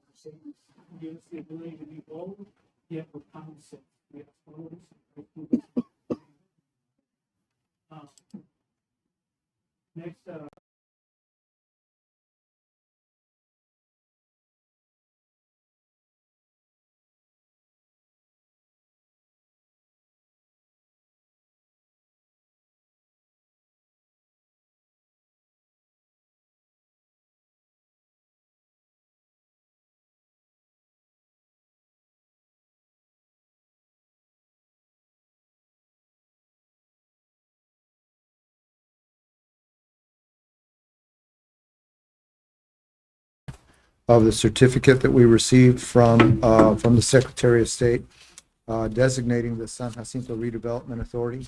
Mercedes give us the ability to be bold, yet with common sense. We have followers. Uh, Next, of the certificate that we received from the Secretary of State designating the San Jacinto Redevelopment Authority.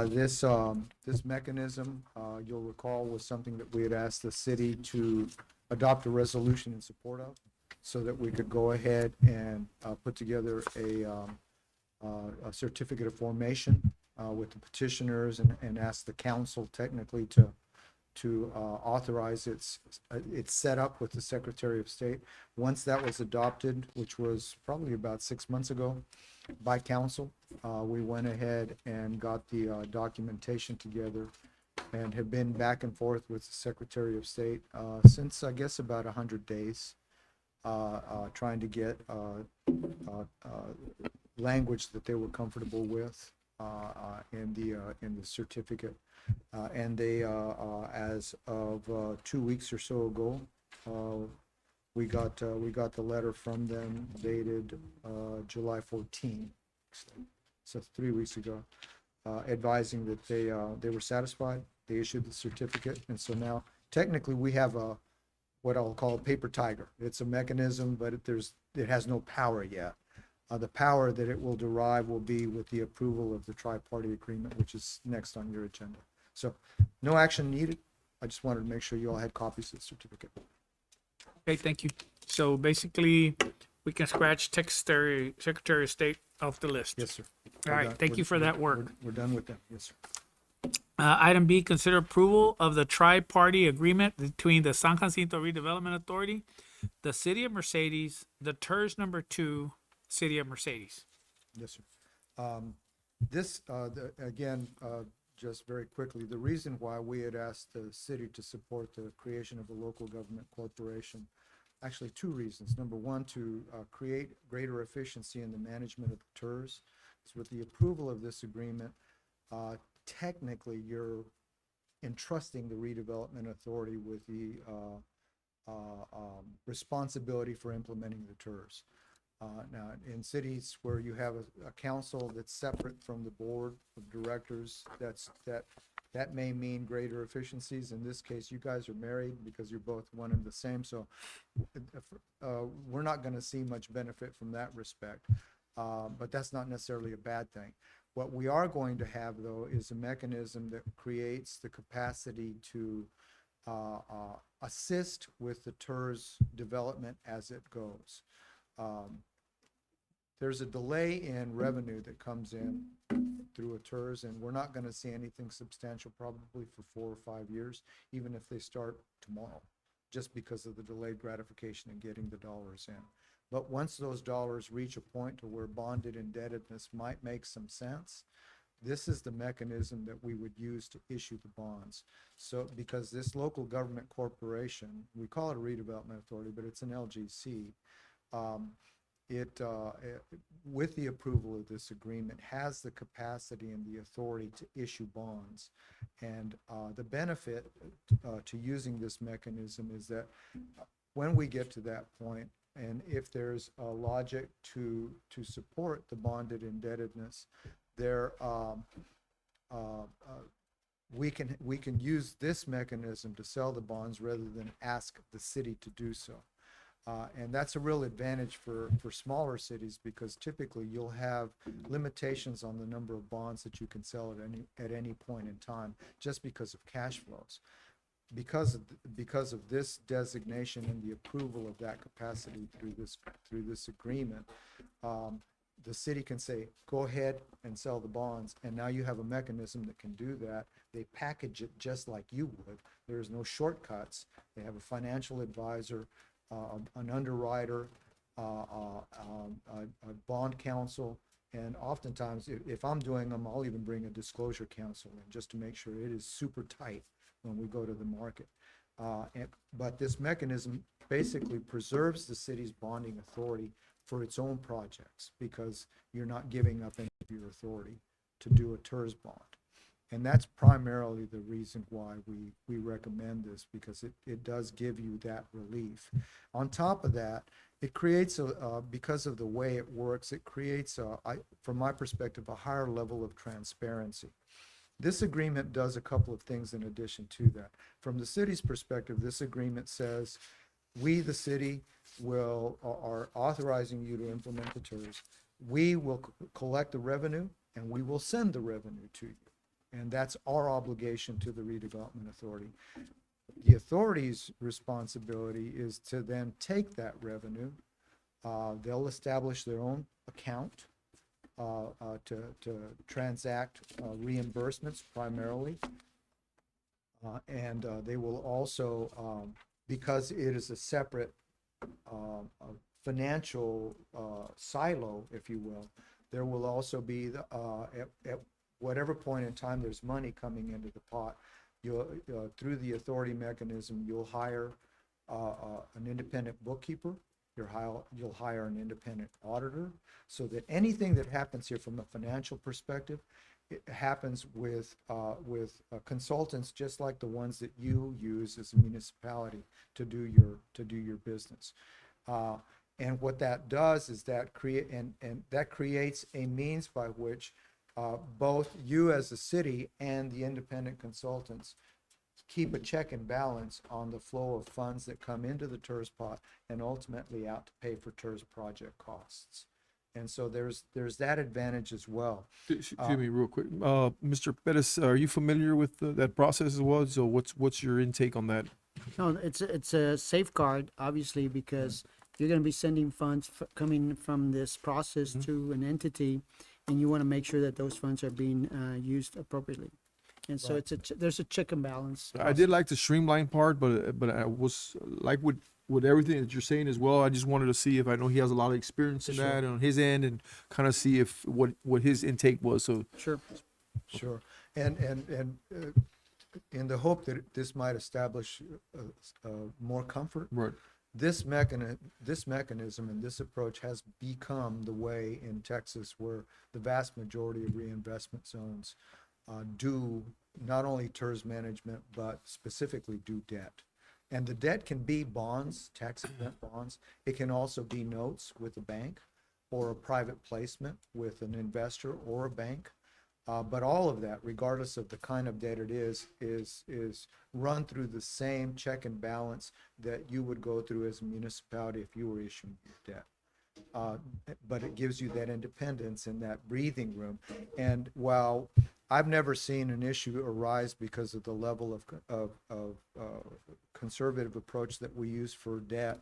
This mechanism, you'll recall, was something that we had asked the city to adopt a resolution in support of, so that we could go ahead and put together a certificate of formation with the petitioners and ask the council technically to authorize its setup with the Secretary of State. Once that was adopted, which was probably about 6 months ago by council, we went ahead and got the documentation together and have been back and forth with the Secretary of State since, I guess, about 100 days, trying to get language that they were comfortable with in the certificate. And they, as of 2 weeks or so ago, we got the letter from them dated July 14, so 3 weeks ago, advising that they were satisfied. They issued the certificate, and so now technically we have what I'll call a paper tiger. It's a mechanism, but it has no power yet. The power that it will derive will be with the approval of the tri-party agreement, which is next on your agenda. So no action needed. I just wanted to make sure you all had copies of the certificate. Okay, thank you. So basically, we can scratch Secretary of State off the list. Yes, sir. All right, thank you for that work. We're done with that. Yes, sir. Item B, consider approval of the tri-party agreement between the San Jacinto Redevelopment Authority, the City of Mercedes, the TIRZ number 2, City of Mercedes. Yes, sir. Again, just very quickly, the reason why we had asked the city to support the creation of a local government corporation, actually two reasons. Number one, to create greater efficiency in the management of the TIRZ. So with the approval of this agreement, technically you're entrusting the redevelopment authority with the responsibility for implementing the TIRZ. Now, in cities where you have a council that's separate from the board of directors, that may mean greater efficiencies. In this case, you guys are married because you're both one and the same, so we're not going to see much benefit from that respect, but that's not necessarily a bad thing. What we are going to have, though, is a mechanism that creates the capacity to assist with the TIRZ development as it goes. There's a delay in revenue that comes in through a TIRZ, and we're not going to see anything substantial probably for 4 or 5 years, even if they start tomorrow, just because of the delayed gratification in getting the dollars in. But once those dollars reach a point to where bonded indebtedness might make some sense, this is the mechanism that we would use to issue the bonds. So because this local government corporation, we call it a redevelopment authority, but it's an LGC, with the approval of this agreement, has the capacity and the authority to issue bonds. And the benefit to using this mechanism is that when we get to that point, and if there's a logic to support the bonded indebtedness, we can use this mechanism to sell the bonds rather than ask the city to do so. And that's a real advantage for smaller cities, because typically you'll have limitations on the number of bonds that you can sell at any point in time, just because of cash flows. Because of this designation and the approval of that capacity through this agreement, the city can say, go ahead and sell the bonds, and now you have a mechanism that can do that. They package it just like you would. There's no shortcuts. They have a financial advisor an underwriter, a bond counsel, and oftentimes, if I'm doing them, I'll even bring a disclosure counsel in just to make sure it is super tight when we go to the market. But this mechanism basically preserves the city's bonding authority for its own projects because you're not giving up any of your authority to do a TIRZ bond. And that's primarily the reason why we recommend this, because it does give you that relief. On top of that, it creates because of the way it works, it creates, from my perspective, a higher level of transparency. This agreement does a couple of things in addition to that. From the city's perspective, this agreement says, we, the city, are authorizing you to implement the TIRZ. We will collect the revenue and we will send the revenue to you. And that's our obligation to the redevelopment authority. The authority's responsibility is to then take that revenue. They'll establish their own account to transact reimbursements primarily. And they will also, because it is a separate financial silo, if you will, there will also be, at whatever point in time there's money coming into the pot, you'll, through the authority mechanism, you'll hire an independent bookkeeper, you'll hire an independent auditor, so that anything that happens here from a financial perspective, it happens with consultants just like the ones that you use as a municipality to do your business. And what that does is that that creates a means by which both you as a city and the independent consultants keep a check and balance on the flow of funds that come into the TIRZ pot and ultimately out to pay for TIRZ project costs. And so there's that advantage as well. Excuse me, real quick, Mr. Pettis, are you familiar with that process as well? So what's your intake on that? No, it's a safeguard, obviously, because you're going to be sending funds coming from this process to an entity, and you want to make sure that those funds are being used appropriately. And so there's a check and balance. I did like the streamline part, but I was like with everything that you're saying as well. I just wanted to see if I know he has a lot of experience in that on his end, and kind of see if what his intake was. So Sure. And in the hope that this might establish more comfort, right. This mechanism and this approach has become the way in Texas where the vast majority of reinvestment zones do not only TIRZ management, but specifically do debt. And the debt can be bonds, tax-exempt bonds. It can also be notes with a bank or a private placement with an investor or a bank. But all of that, regardless of the kind of debt it is run through the same check and balance that you would go through as a municipality if you were issuing your debt. But it gives you that independence and that breathing room. And while I've never seen an issue arise because of the level of conservative approach that we use for debt,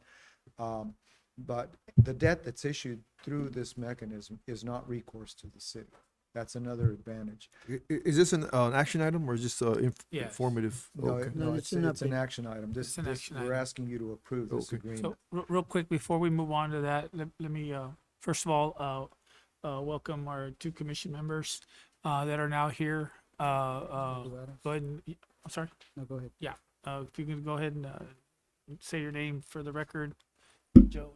but the debt that's issued through this mechanism is not recourse to the city. That's another advantage. Is this an action item or is this Yes. informative? No, Okay. No, it's it's an an action item. It's an action We're item. asking you to approve this Okay. agreement. So real quick, before we move on to that, let me, first of all, welcome our two commission members that are now here. Go ahead and, I'm sorry? No, go ahead. Yeah, if you can go ahead and say your name for the record, Joe.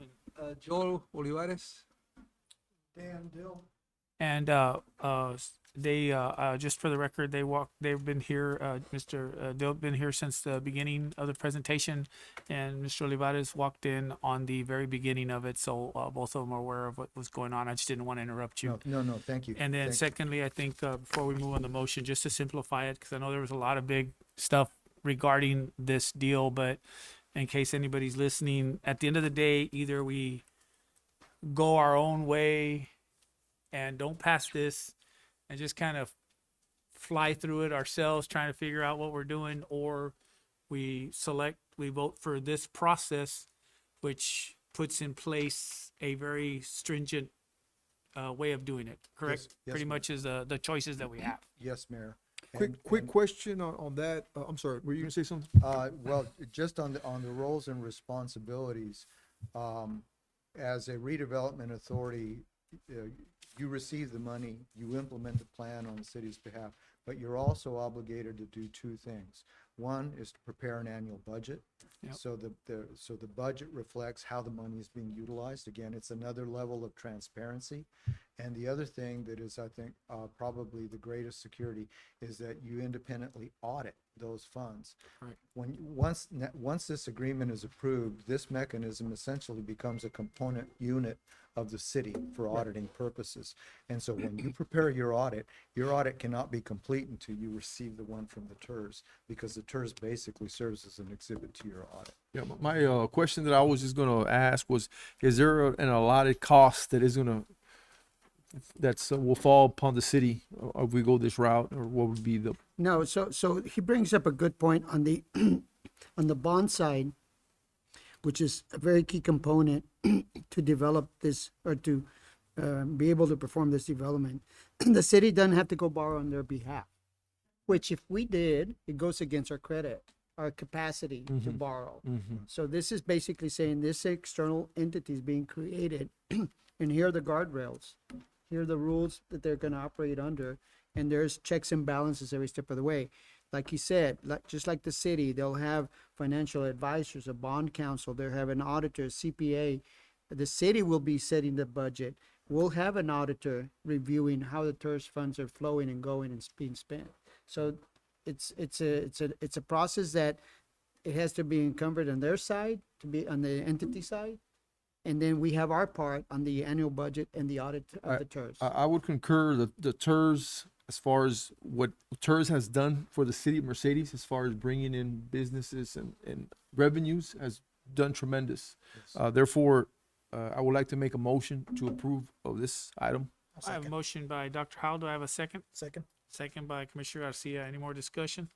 Joel Olivares. Dan Dill. And they, just for the record, they've been here, they've been here since the beginning of the presentation, and Mr. Olivares walked in on the very beginning of it, so both of them are aware of what was going on. I just didn't want to interrupt you. No, thank you. And then Thank you. secondly, I think before we move on the motion, just to simplify it, because I know there was a lot of big stuff regarding this deal, but in case anybody's listening, at the end of the day, either we go our own way and don't pass this and just kind of fly through it ourselves, trying to figure out what we're doing, or we vote for this process, which puts in place a very stringent way of doing it, correct? Yes, Pretty ma'am. much is the choices that we have. Yes, Mayor. Quick question on that. I'm sorry, were you gonna say something? Well, just on the roles and responsibilities, as a redevelopment authority, you receive the money, you implement the plan on the city's behalf, but you're also obligated to do two things. One is to prepare an annual budget. Yep. So the budget reflects how the money is being utilized. Again, it's another level of transparency. And the other thing that is, I think, probably the greatest security is that you independently audit those funds. Right. Once this agreement is approved, this mechanism essentially becomes a component unit of the city for auditing purposes. And so when you prepare your audit cannot be complete until you receive the one from the TIRZ, because the TIRZ basically serves as an exhibit to your audit. Yeah, my question that I was just gonna ask was, is there an allotted cost that is gonna will fall upon the city if we go this route, or what would be the? No, so he brings up a good point on the, on the bond side, which is a very key component to develop this, or to be able to perform this development. The city doesn't have to go borrow on their behalf, which if we did, it goes against our credit, our capacity to borrow. So this is basically saying this external entity is being created, and here are the guardrails. Here are the rules that they're gonna operate under, and there's checks and balances every step of the way. Like you said, just like the city, they'll have financial advisors, a bond counsel, they'll have an auditor, a CPA. The city will be setting the budget. We'll have an auditor reviewing how the TIRZ funds are flowing and going and being spent. So it's a process that it has to be encumbered on their side, to be on the entity side. And then we have our part on the annual budget and the audit of the TIRZ. I would concur that the TIRZ, as far as what TIRZ has done for the city of Mercedes, as far as bringing in businesses and revenues, has done tremendous. Therefore, I would like to make a motion to approve of this item. I have a motion by Dr. Howell. Do I have a second? Second. Second by Commissioner Garcia. Any more discussion?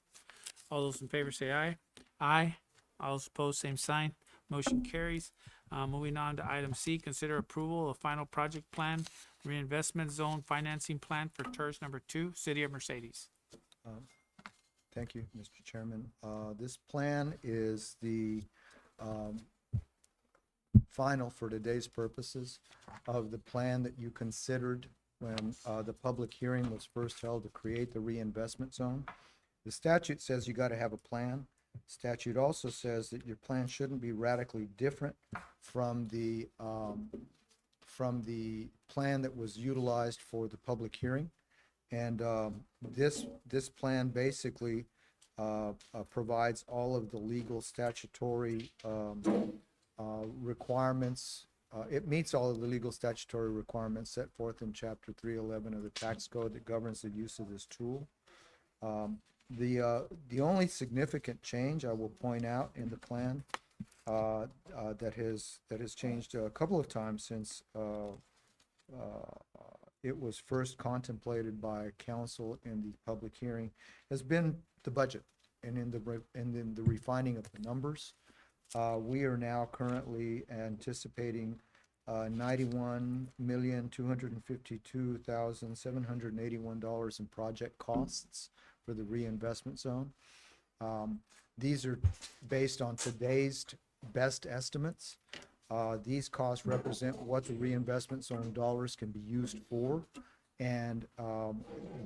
All those in favor say aye. Aye. All those opposed, same sign. Motion carries. Moving on to item C, consider approval of final project plan, reinvestment zone financing plan for TIRZ number 2, City of Mercedes. Thank you, Mr. Chairman. This plan is the final, for today's purposes, of the plan that you considered when the public hearing was first held to create the reinvestment zone. The statute says you got to have a plan. Statute also says that your plan shouldn't be radically different from the plan that was utilized for the public hearing. And this plan basically provides all of the legal statutory requirements. It meets all of the legal statutory requirements set forth in Chapter 311 of the tax code that governs the use of this tool. The only significant change I will point out in the plan that has changed a couple of times since it was first contemplated by council in the public hearing has been the budget and in the refining of the numbers. We are now currently anticipating $91,252,781 in project costs for the reinvestment zone. These are based on today's best estimates. These costs represent what the reinvestment zone dollars can be used for, and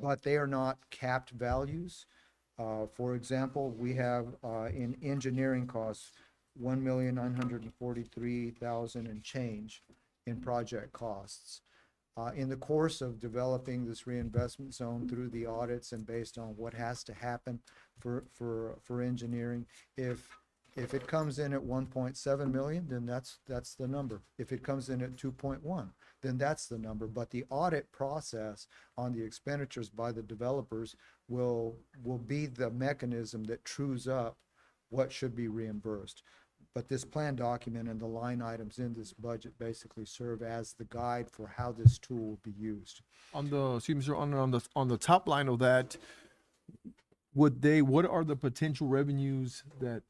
but they are not capped values. For example, we have in engineering costs $1,943,000 and change in project costs. In the course of developing this reinvestment zone through the audits and based on what has to happen for engineering, if it comes in at 1.7 million, then that's the number. If it comes in at 2.1, then that's the number. But the audit process on the expenditures by the developers will be the mechanism that trues up what should be reimbursed. But this plan document and the line items in this budget basically serve as the guide for how this tool will be used. On the, excuse me, sir, on the top line of that, what are the potential revenues that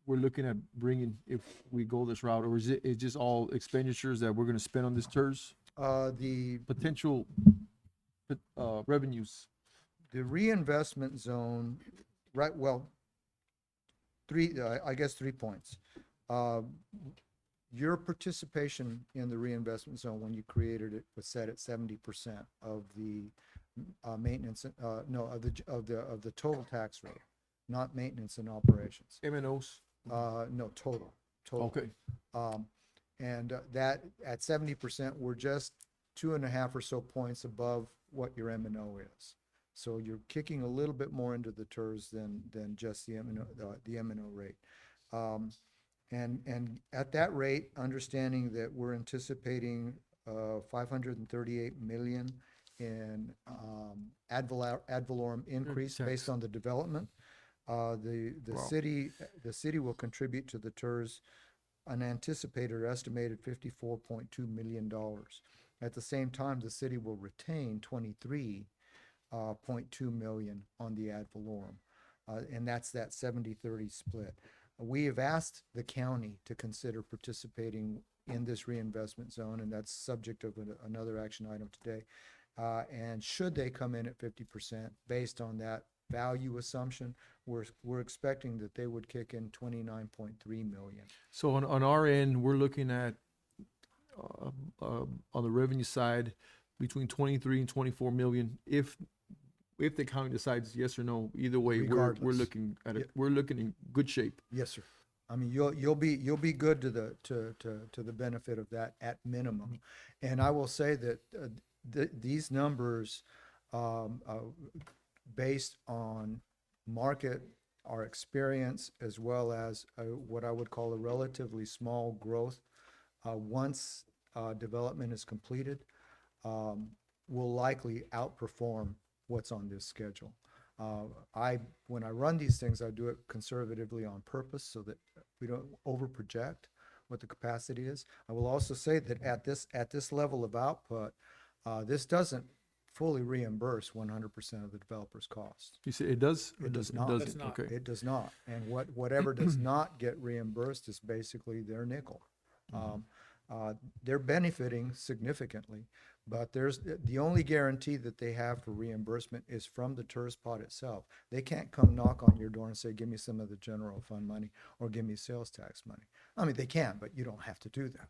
we're looking at bringing if we go this route, or is it just all expenditures that we're going to spend on this TIRZ? The Potential revenues. the reinvestment zone, right, well, I guess 3 points. Uh, Your participation in the reinvestment zone when you created it was set at 70% of the maintenance, no, of the total tax rate, not maintenance and operations. M&Os. No, total. Okay. And that, at 70%, we're just 2.5 or so points above what your M and O is. So you're kicking a little bit more into the TIRZ than just the M and O rate. And at that rate, understanding that we're anticipating 538 million in ad valorem increase tax. based on the development. The Wow. city will contribute to the TIRZ an anticipated or estimated $54.2 million. At the same time, the city will retain 23.2 million on the ad valorem. And that's that 70-30 split. We have asked the county to consider participating in this reinvestment zone, and that's subject of another action item today. And should they come in at 50% based on that value assumption, we're expecting that they would kick in 29.3 million. So on our end, we're looking at, on the revenue side, between 23 and 24 million. If the county decides yes or no, either way, we're Regardless. looking at Yeah. it. We're looking in good shape. Yes, sir. I mean, you'll be good to the benefit of that at minimum. And I will say that these numbers, based on market, our experience, as well as what I would call a relatively small growth, once development is completed, will likely outperform what's on this schedule. When I run these things, I do it conservatively on purpose so that we don't over-project what the capacity is. I will also say that at this level of output, this doesn't fully reimburse 100% of the developer's cost. You say it does? Or It does not. Does doesn't? not. Okay. It does not. And whatever does not get reimbursed is basically their nickel. They're benefiting significantly, but the only guarantee that they have for reimbursement is from the TIRZ pot itself. They can't come knock on your door and say, give me some of the general fund money or give me sales tax money. I mean, they can, but you don't have to do that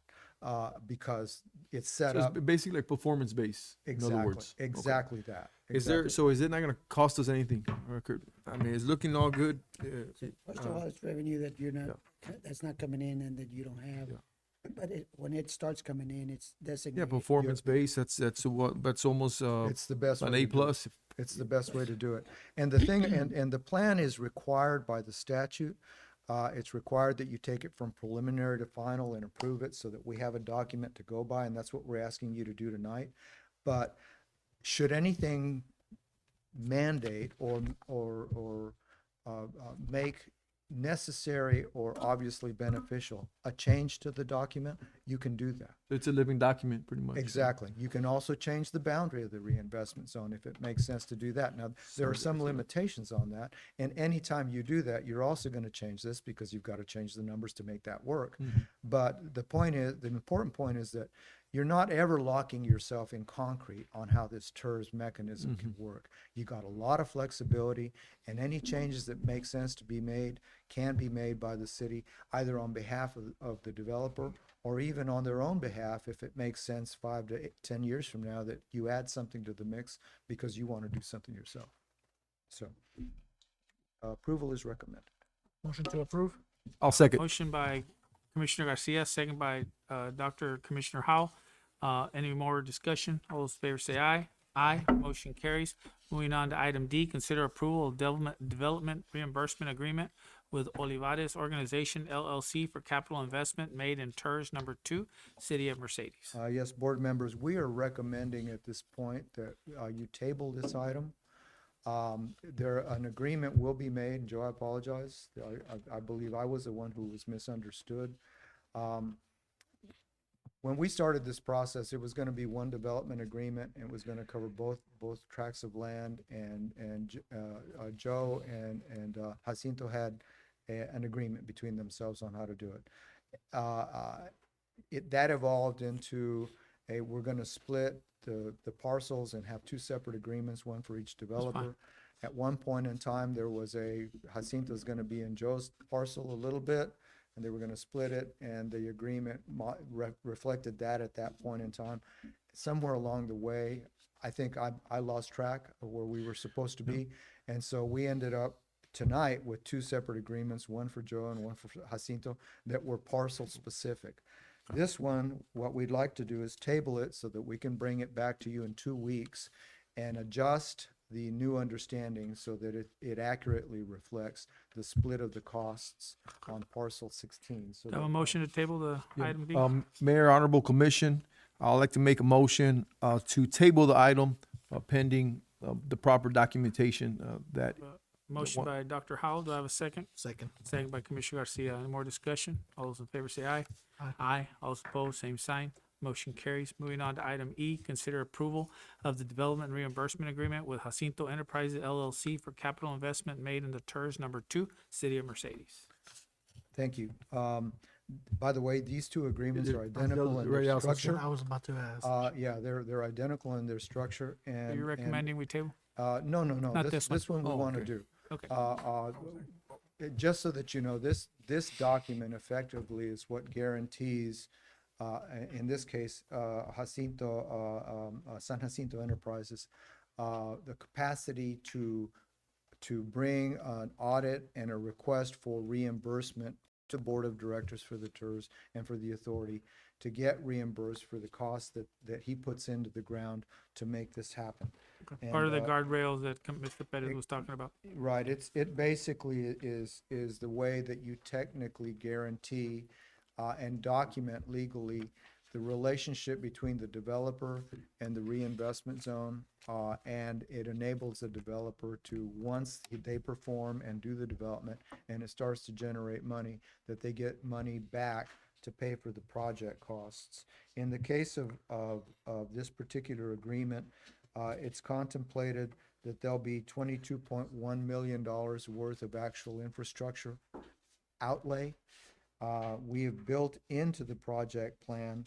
because it's set So up. it's basically like performance based, in other words. Okay. Exactly that. Is there, Exactly. so is it not gonna cost us anything? I mean, it's looking all good. First of all, it's revenue that you're not, that's not coming in and that you don't have. Yeah. But when it starts coming in, it's Yeah, designated. performance based, that's almost, It's the best an way A to do it. plus. It's the best way to do it. And the thing, and the plan is required by the statute. It's required that you take it from preliminary to final and approve it so that we have a document to go by, and that's what we're asking you to do tonight. But should anything mandate or make necessary or obviously beneficial a change to the document, you can do that. It's a living document, pretty much. Exactly. You can also change the boundary of the reinvestment zone if it makes sense to do that. Now, there are some limitations on that. And anytime you do that, you're also going to change this because you've got to change the numbers to make that work. But the important point is that you're not ever locking yourself in concrete on how this TIRZ mechanism can work. You got a lot of flexibility, and any changes that make sense to be made can be made by the city, either on behalf of the developer or even on their own behalf if it makes sense 5 to 10 years from now that you add something to the mix because you want to do something yourself. So approval is recommended. Motion to approve? I'll second. Motion by Commissioner Garcia, second by Dr. Commissioner Howell. Any more discussion? All those in favor say aye. Aye. Motion carries. Moving on to item D, consider approval of development reimbursement agreement with Olivares Organization LLC for capital investment made in TIRZ number 2, City of Mercedes. Yes, board members, we are recommending at this point that you table this item. An agreement will be made, and Joe, I apologize. I believe I was the one who was misunderstood. When we started this process, it was going to be one development agreement, and it was going to cover both tracts of land. And Joe and Jacinto had an agreement between themselves on how to do it. That evolved into we're gonna split the parcels and have two separate agreements, one for each developer. At one point in time, there was Jacinto's gonna be in Joe's parcel a little bit, and they were gonna split it, and the agreement reflected that at that point in time. Somewhere along the way, I think I lost track of where we were supposed to be, and so we ended up tonight with two separate agreements, one for Joe and one for Jacinto, that were parcel specific. This one, what we'd like to do is table it so that we can bring it back to you in 2 weeks and adjust the new understanding so that it accurately reflects the split of the costs on parcel 16. So Do I have a that- motion to table the item B? Mayor, Honorable Commission, I'd like to make a motion to table the item pending the proper documentation that. Motion by Dr. Howell. Do I have a second? Second. Second by Commissioner Garcia. Any more discussion? All those in favor say aye. Aye. All those opposed, same sign. Motion carries. Moving on to item E, consider approval of the development reimbursement agreement with Jacinto Enterprises LLC for capital investment made in the TIRZ number 2, City of Mercedes. Thank you. By the way, these two agreements are identical in Right, I their was gonna structure. I was about to ask. Yeah, they're identical in their structure and. Are you recommending we table? No. Not this one. This one we Oh, want to okay. do. Okay. Just so that you know, this document effectively is what guarantees, in this case, San Jacinto Enterprises, the capacity to bring an audit and a request for reimbursement to Board of Directors for the TIRZ and for the authority to get reimbursed for the cost that he puts into the ground to make this happen. Part of the And, guardrails that Mr. Perez was talking about. Right, it basically is the way that you technically guarantee and document legally the relationship between the developer and the reinvestment zone. And it enables the developer to, once they perform and do the development and it starts to generate money, that they get money back to pay for the project costs. In the case of this particular agreement, it's contemplated that there'll be $22.1 million worth of actual infrastructure outlay. We have built into the project plan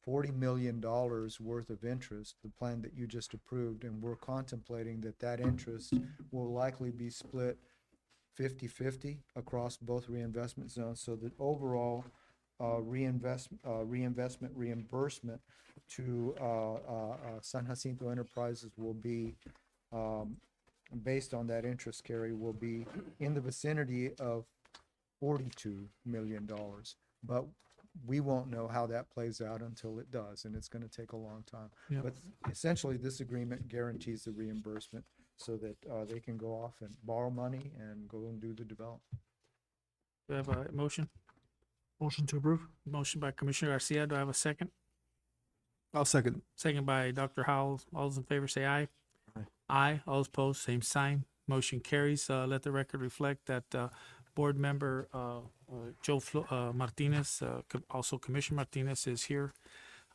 $40 million worth of interest, the plan that you just approved, and we're contemplating that interest will likely be split 50-50 across both reinvestment zones, so that overall reinvestment reimbursement to San Jacinto Enterprises will be, based on that interest carry, will be in the vicinity of $42 million. But we won't know how that plays out until it does, and it's gonna take a long time. Yep. But essentially, this agreement guarantees the reimbursement so that they can go off and borrow money and go and do the development. Do I have a motion? Motion to approve? Motion by Commissioner Garcia. Do I have a second? I'll second. Second by Dr. Howell. All those in favor say aye. Aye. All those opposed, same sign. Motion carries. Let the record reflect that board member Joe Martinez, also Commissioner Martinez, is here.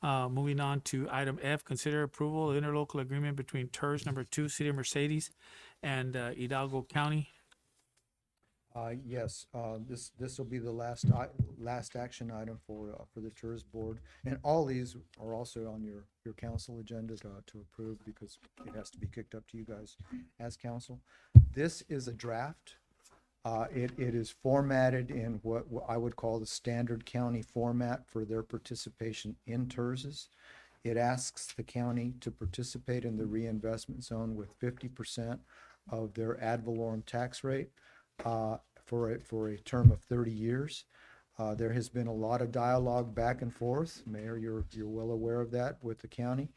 Moving on to item F, consider approval of interlocal agreement between TIRZ number 2, City of Mercedes, and Hidalgo County. Yes, this will be the last action item for the TIRZ board. And all these are also on your council agenda to approve because it has to be kicked up to you guys as council. This is a draft. It is formatted in what I would call the standard county format for their participation in TIRZs. It asks the county to participate in the reinvestment zone with 50% of their ad valorem tax rate for a term of 30 years. There has been a lot of dialogue back and forth. Mayor, you're well aware of that with the county.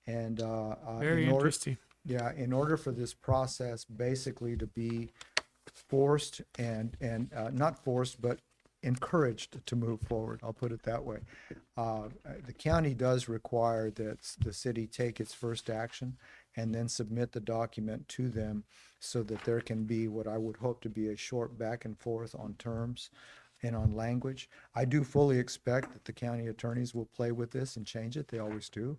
And Very interesting. yeah, in order for this process basically to be forced and not forced, but encouraged to move forward, I'll put it that way. The county does require that the city take its first action and then submit the document to them so that there can be what I would hope to be a short back and forth on terms and on language. I do fully expect that the county attorneys will play with this and change it. They always do.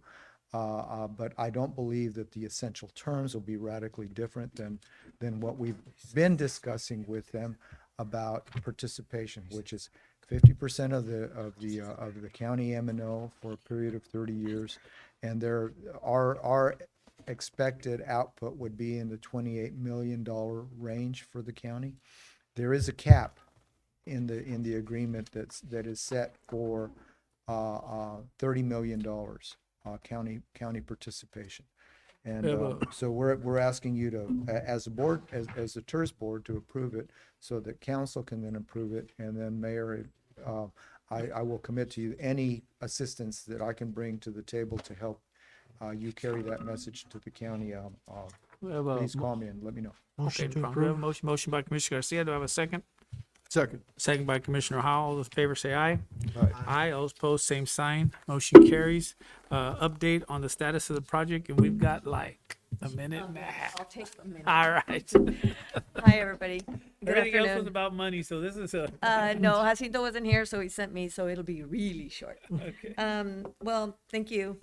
But I don't believe that the essential terms will be radically different than what we've been discussing with them. about participation, which is 50% of the county M&O for a period of 30 years. And our expected output would be in the $28 million range for the county. There is a cap in the agreement that is set for $30 million county participation. And so we're asking you to, as a board, as the TIRZ board, to approve it so that council can then approve it. And then Mayor, I will commit to you any assistance that I can bring to the table to help you carry that message to the county. We have a, Please call me and let me know. okay, Motion to no problem. We have a approve. motion by Commissioner Garcia. Do I have a second? Second. Second by Commissioner Howell. All those in favor say aye. Aye. Aye. All those opposed, same sign. Motion carries. Update on the status of the project, and we've got like a minute and a half. I'll take a minute. All right. Hi, everybody. Good Everything else was afternoon. about money, so this is a, No, Jacinto wasn't here, so he sent me, so it'll be really short. okay. Well, thank you.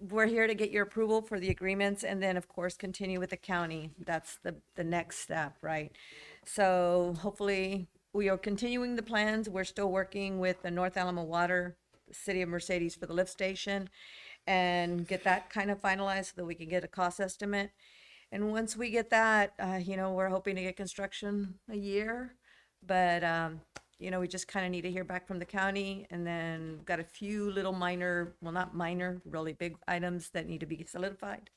We're here to get your approval for the agreements and then, of course, continue with the county. That's the next step, right? So hopefully, we are continuing the plans. We're still working with the North Alamo Water, the City of Mercedes for the lift station, and get that kind of finalized so that we can get a cost estimate. And once we get that, we're hoping to get construction a year, but, we just kind of need to hear back from the county, and then we've got a few little minor, well, not minor, really big items that need to be solidified.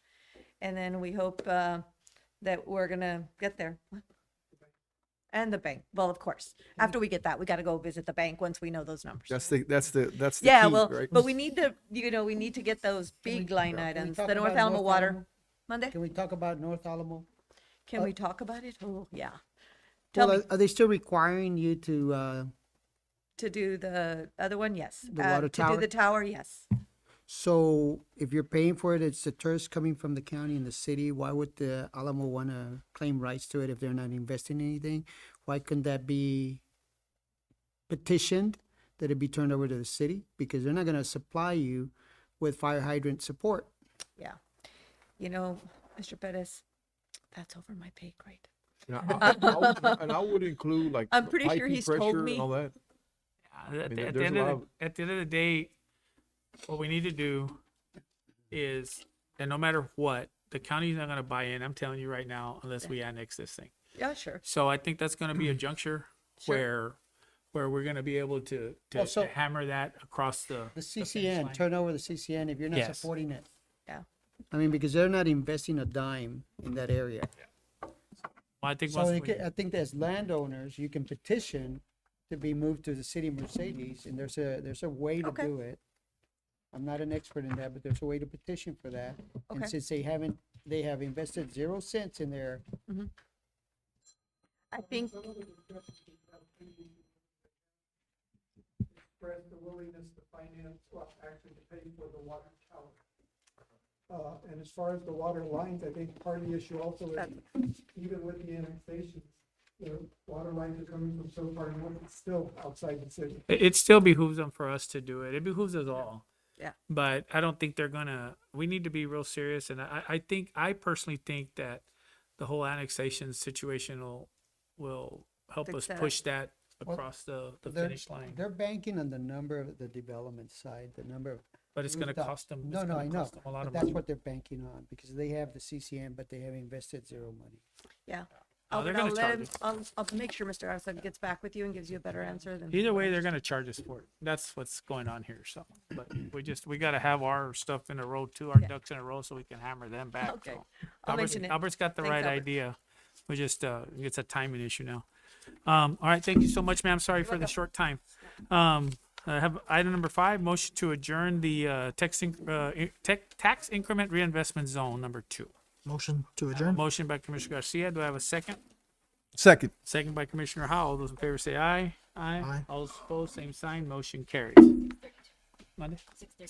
And then we hope, that we're gonna get there. And the bank, well, of course, after we get that, we gotta go visit the bank once we know those numbers. That's the Yeah, key, well, right? but we need to, we need to get those big line items, talk the North about Alamo North Water. Alamo? Monday, Can we talk about North Alamo? can we talk about it? Oh, yeah. Tell Well, me, are they still requiring you to, to do the other one, yes. The water To do tower? the tower, yes. so if you're paying for it, it's the TIRZ coming from the county and the city, why would the Alamo want to claim rights to it if they're not investing anything? Why couldn't that be petitioned, that it be turned over to the city? Because they're not going to supply you with fire hydrant support. Yeah. Mr. Perez, that's over my pay grade. And I would include like I'm pretty sure piping he's told pressure me. and all that. At mean, the there's end a of lot at the end of the day, what we need to do is, and no matter what, the county's not gonna buy in, I'm telling you right now, unless we annex this thing. Yeah, sure. So I think that's gonna be a juncture Sure. where we're gonna be able to Well, so- to hammer that across the The finish CCN, line. turn over the CCN if you're not Yes. supporting it. Yeah. I mean, because they're not investing a dime in that area. Well, I think So once they we, I think as landowners, you can petition to be moved to the city of Mercedes, and there's a way to Okay. do it. I'm not an expert in that, but there's a way to petition for that. Okay. And since they have invested 0 cents in there, I think, Express the willingness to finance, well, actually to pay for the water tower. And as far as the water lines, I think part of the issue also is, even with the annexations, the water lines are coming from so far north, it's still outside the city. it still behooves them for us to do it. It behooves us all. Yeah. But I don't think they're gonna, we need to be real serious, and I personally think that the whole annexation situation will help Fix us that up. push that Well, across the they're- finish line. they're banking on the number of the development side, the number of. But it's gonna rooftop- cost them, No, it's no, I gonna know, cost them a lot but of that's money. what they're banking on, because they have the CCN, but they have invested 0 money. yeah. Oh, they're Albert, I'll gonna let charge him, us. I'll make sure Mr. Arza gets back with you and gives you a better answer than. Either way, they're gonna charge us for it. That's what's going on here, so, but we gotta have our stuff in a row too, our Yeah. ducks in a row, so we can hammer them back. Okay. so. I'll mention it. Albert's got the Thanks, right Albert. idea. We just, it's a timing issue now. All right, thank you so much, ma'am. Sorry for the welcome. short time. I have item number 5, motion to adjourn the tax increment reinvestment zone number 2. Motion to adjourn. Motion by Commissioner Garcia. Do I have a second? Second. Second by Commissioner Howell. All those in favor say aye. Aye. All those opposed, same sign. Motion carries. Monday? 6:30.